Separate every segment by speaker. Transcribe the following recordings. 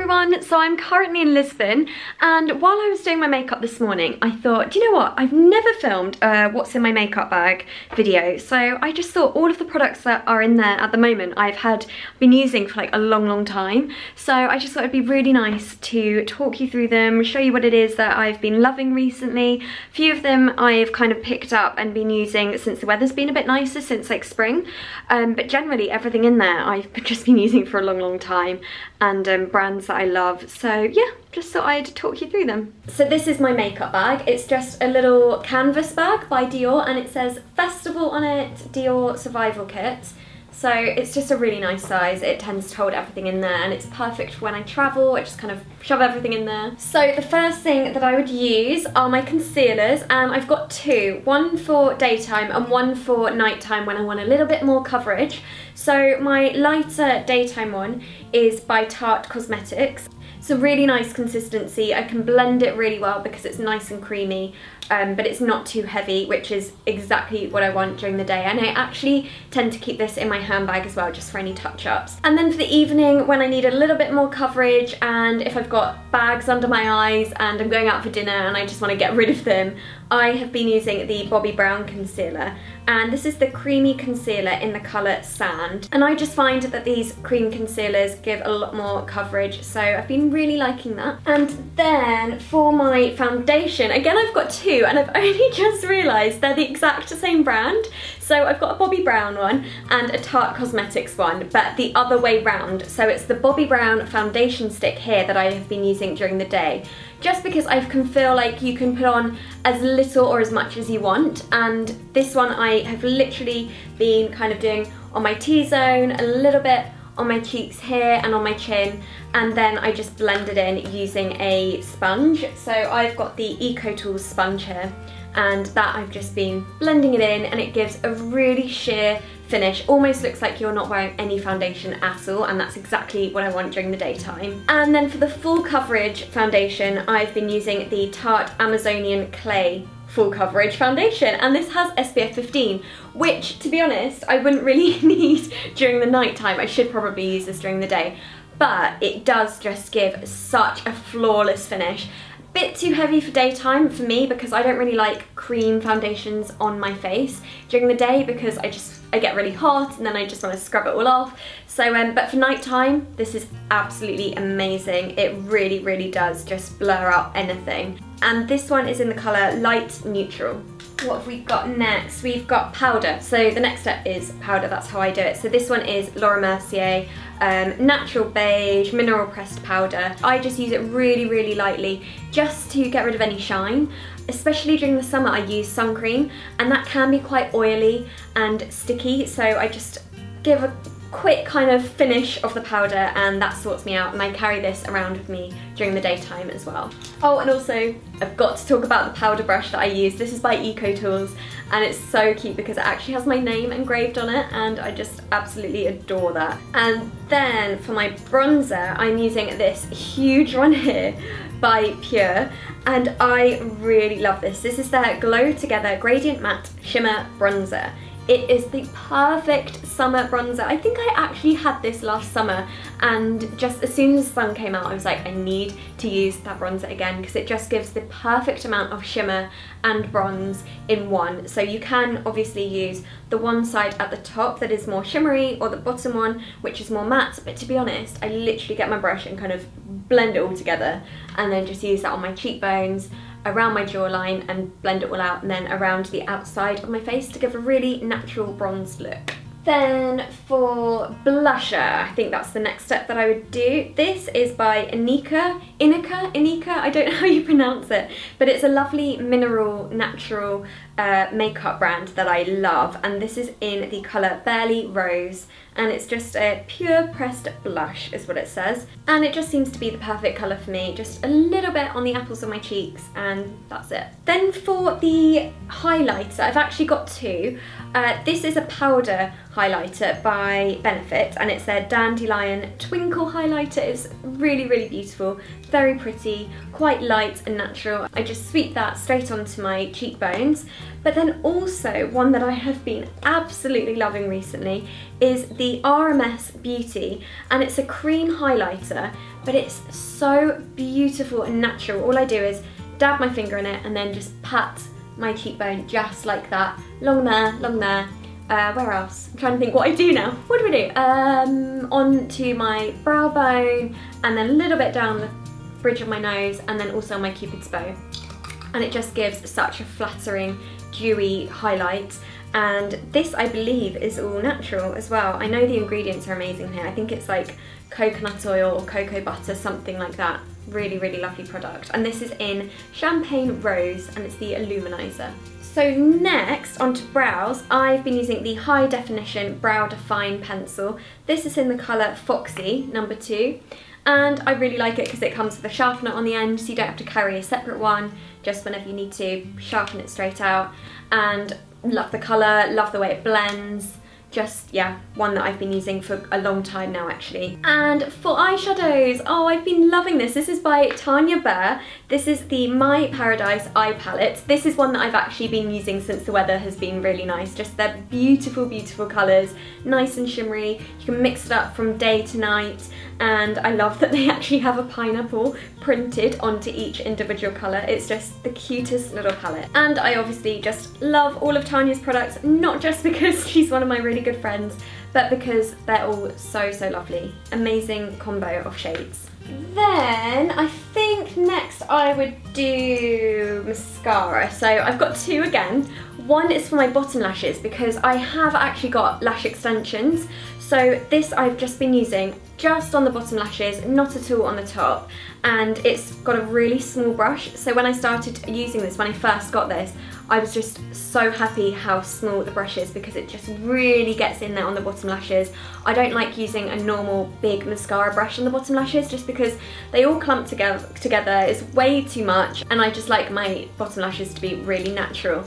Speaker 1: everyone, so I'm currently in Lisbon, and while I was doing my makeup this morning I thought, do you know what, I've never filmed a what's in my makeup bag video, so I just thought all of the products that are in there at the moment I've been using for like a long time, so I just thought it'd be really nice to talk you through them, show you what it is that I've been loving recently. A few of them I've kind of picked up and been using since the weather's been a bit nicer, since like spring, but generally everything in there I've just been using for a long time, and brands that I love. So yeah, just thought I'd talk you through them. So this is my makeup bag. It's just a little canvas bag by Dior, and it says Festival on it, Dior Survival Kit. So it's just a really nice size. It tends to hold everything in there, and it's perfect for when I travel. I just kind of shove everything in there. So the first thing that I would use are my concealers, and I've got two. One for daytime and one for nighttime when I want a little bit more coverage. So my lighter daytime one is by Tarte Cosmetics. It's a really nice consistency. I can blend it really well because it's nice and creamy, but it's not too heavy, which is exactly what I want during the day. And I actually tend to keep this in my handbag as well, just for any touch-ups. And then for the evening, when I need a little bit more coverage, and if I've got bags under my eyes and I'm going out for dinner and I just want to get rid of them, I have been using the Bobbi Brown concealer, and this is the creamy concealer in the colour Sand. And I just find that these cream concealers give a lot more coverage, so I've been really liking that. And then for my foundation, again I've got two, and I've only just realised they're the exact same brand. So I've got a Bobbi Brown one and a Tarte Cosmetics one, but the other way round. So it's the Bobbi Brown foundation stick here that I have been using during the day, just because I can feel like you can put on as little or as much as you want. And this one I have literally been kind of doing on my T-zone, a little bit on my cheeks here and on my chin, and then I just blend it in using a sponge. So I've got the EcoTools sponge here, and that I've just been blending it in, and it gives a really sheer finish. Almost looks like you're not wearing any foundation at all, and that's exactly what I want during the daytime. And then for the full coverage foundation, I've been using the Tarte Amazonian Clay full coverage foundation, and this has SPF 15, which, to be honest, I wouldn't really need during the night time. I should probably use this during the day, but it does just give such a flawless finish. Bit too heavy for daytime for me, because I don't really like cream foundations on my face during the day, because I get really hot and then I just want to scrub it all off. So but for nighttime, this is absolutely amazing. It really does just blur out anything. And this one is in the colour Light Neutral. What have we got next? We've got powder. So the next step is powder, that's how I do it. So this one is Laura Mercier Natural Beige Mineral Pressed Powder. I just use it really lightly, just to get rid of any shine. Especially during the summer, I use sun cream, and that can be quite oily and sticky, so I just give a quick kind of finish of the powder, and that sorts me out, and I carry this around with me during the daytime as well. Oh, and also I've got to talk about the powder brush that I use. This is by EcoTools, and it's so cute because it actually has my name engraved on it, and I just absolutely adore that. And then for my bronzer, I'm using this huge one here by Pure, and I really love this. This is their Glow Together Gradient Matte Shimmer Bronzer. It is the perfect summer bronzer. I think I actually had this last summer, and just as soon as the sun came out I was like, I need to use that bronzer again, because it just gives the perfect amount of shimmer and bronze in one. So you can obviously use the one side at the top that is more shimmery, or the bottom one which is more matte, but to be honest, I literally get my brush and kind of blend it all together, and then just use that on my cheekbones, around my jawline, and blend it all out, and then around the outside of my face to give a really natural bronze look. Then for blusher, I think that's the next step that I would do. This is by Inika, I don't know how you pronounce it, but it's a lovely mineral natural makeup brand that I love, and this is in the colour Barely Rose, and it's just a pure pressed blush is what it says, and it just seems to be the perfect colour for me. Just a little bit on the apples of my cheeks, and that's it. Then for the highlighter, I've actually got two. This is a powder highlighter by Benefit, and it's their Dandelion Twinkle highlighter. It's really, really beautiful, very pretty, quite light and natural. I just sweep that straight onto my cheekbones. But then also one that I have been absolutely loving recently is the RMS Beauty, and it's a cream highlighter, but it's so beautiful and natural. All I do is dab my finger in it and then just pat my cheekbone just like that. Long there, long there. Where else? I'm trying to think what I do now. What do I do? Onto my brow bone, and then a little bit down the bridge of my nose, and then also my Cupid's bow. And it just gives such a flattering, dewy highlight. And this, I believe, is all natural as well. I know the ingredients are amazing here. I think it's like coconut oil or cocoa butter, something like that. Really, really lovely product. And this is in Champagne Rose, and it's the Illuminizer. So next, onto brows, I've been using the High Definition Brow Define Pencil. This is in the colour Foxy, number 2. And I really like it because it comes with a sharpener on the end, so you don't have to carry a separate one, just whenever you need to sharpen it straight out. And love the colour, love the way it blends. Just, yeah, one that I've been using for a long time now, actually. And for eyeshadows, oh, I've been loving this. This is by Tanya Burr. This is the My Paradise Eye Palette. This is one that I've actually been using since the weather has been really nice. Just they're beautiful, beautiful colours, nice and shimmery. You can mix it up from day to night. And I love that they actually have a pineapple printed onto each individual colour. It's just the cutest little palette. And I obviously just love all of Tanya's products, not just because she's one of my really good friends, but because they're all so, so lovely. Amazing combo of shades. Then I think next I would do mascara. So I've got 2 again. One is for my bottom lashes because I have actually got lash extensions. So this I've just been using just on the bottom lashes, not at all on the top. And it's got a really small brush. So when I started using this, when I first got this, I was just so happy how small the brush is because it just really gets in there on the bottom lashes. I don't like using a normal big mascara brush on the bottom lashes just because they all clump together. It's way too much, and I just like my bottom lashes to be really natural.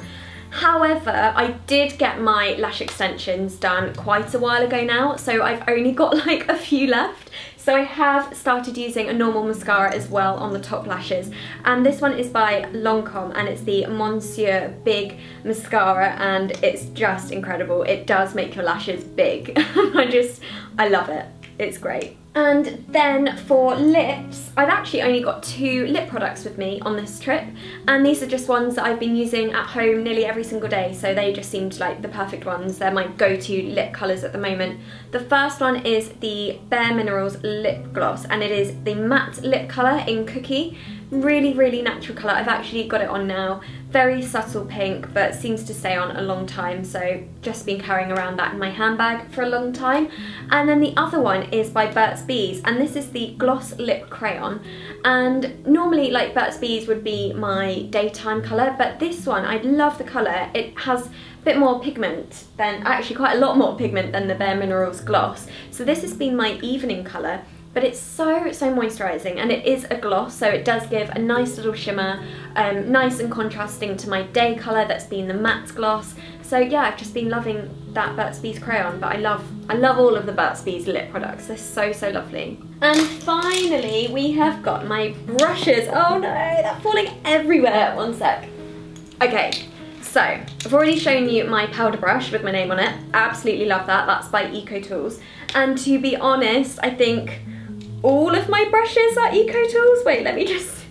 Speaker 1: However, I did get my lash extensions done quite a while ago now, so I've only got like a few left. So I have started using a normal mascara as well on the top lashes, and this one is by Lancome, and it's the Monsieur Big Mascara, and it's just incredible. It does make your lashes big. I love it. It's great. And then for lips, I've actually only got 2 lip products with me on this trip, and these are just ones that I've been using at home nearly every single day, so they just seemed like the perfect ones. They're my go-to lip colours at the moment. The first one is the Bare Minerals Lip Gloss, and it is the matte lip colour in Cookie. Really, really natural colour. I've actually got it on now. Very subtle pink, but seems to stay on a long time, so just been carrying around that in my handbag for a long time. And then the other one is by Burt's Bees, and this is the Gloss Lip Crayon. And normally, like, Burt's Bees would be my daytime colour, but this one, I love the colour. It has a bit more pigment than, actually quite a lot more pigment than the Bare Minerals Gloss. So this has been my evening colour. But it's so, so moisturising, and it is a gloss, so it does give a nice little shimmer, nice and contrasting to my day colour that's been the matte gloss. So yeah, I've just been loving that Burt's Bees crayon, but I love all of the Burt's Bees lip products. They're so, so lovely. And finally, we have got my brushes. Oh no, they're falling everywhere. One sec. Okay. So, I've already shown you my powder brush with my name on it. Absolutely love that. That's by EcoTools. And to be honest, I think all of my brushes are EcoTools. Wait, let me just...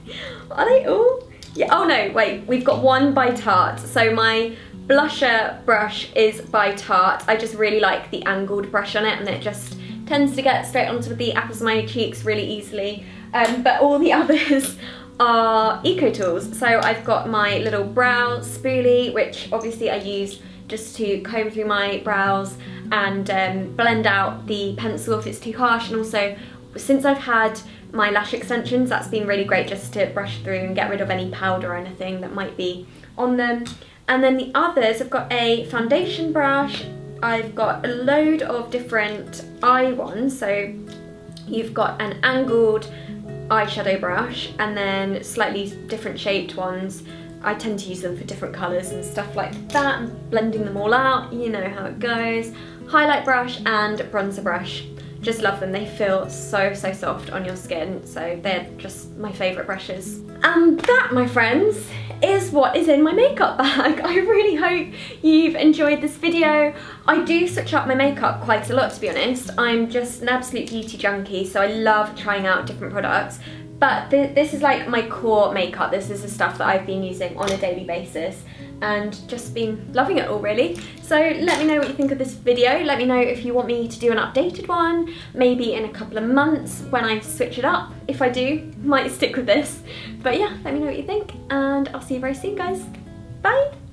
Speaker 1: Are they all? Yeah. Oh no, wait. We've got one by Tarte. So my blusher brush is by Tarte. I just really like the angled brush on it, and it just tends to get straight onto the apples of my cheeks really easily. But all the others are EcoTools. So I've got my little brow spoolie, which obviously I use just to comb through my brows and blend out the pencil if it's too harsh. And also, since I've had my lash extensions, that's been really great just to brush through and get rid of any powder or anything that might be on them. And then the others, I've got a foundation brush, I've got a load of different eye ones. So you've got an angled eyeshadow brush, and then slightly different shaped ones. I tend to use them for different colours and stuff like that, and blending them all out, you know how it goes. highlight brush and bronzer brush. Just love them. They feel so soft on your skin, so they're just my favourite brushes. And that, my friends, is what is in my makeup bag. I really hope you've enjoyed this video. I do switch up my makeup quite a lot, to be honest. I'm just an absolute beauty junkie, so I love trying out different products. But this is like my core makeup. This is the stuff that I've been using on a daily basis and just been loving it all, really. So let me know what you think of this video. Let me know if you want me to do an updated one, maybe in a couple of months when I switch it up. If I do, might stick with this. But yeah, let me know what you think, and I'll see you very soon, guys. Bye!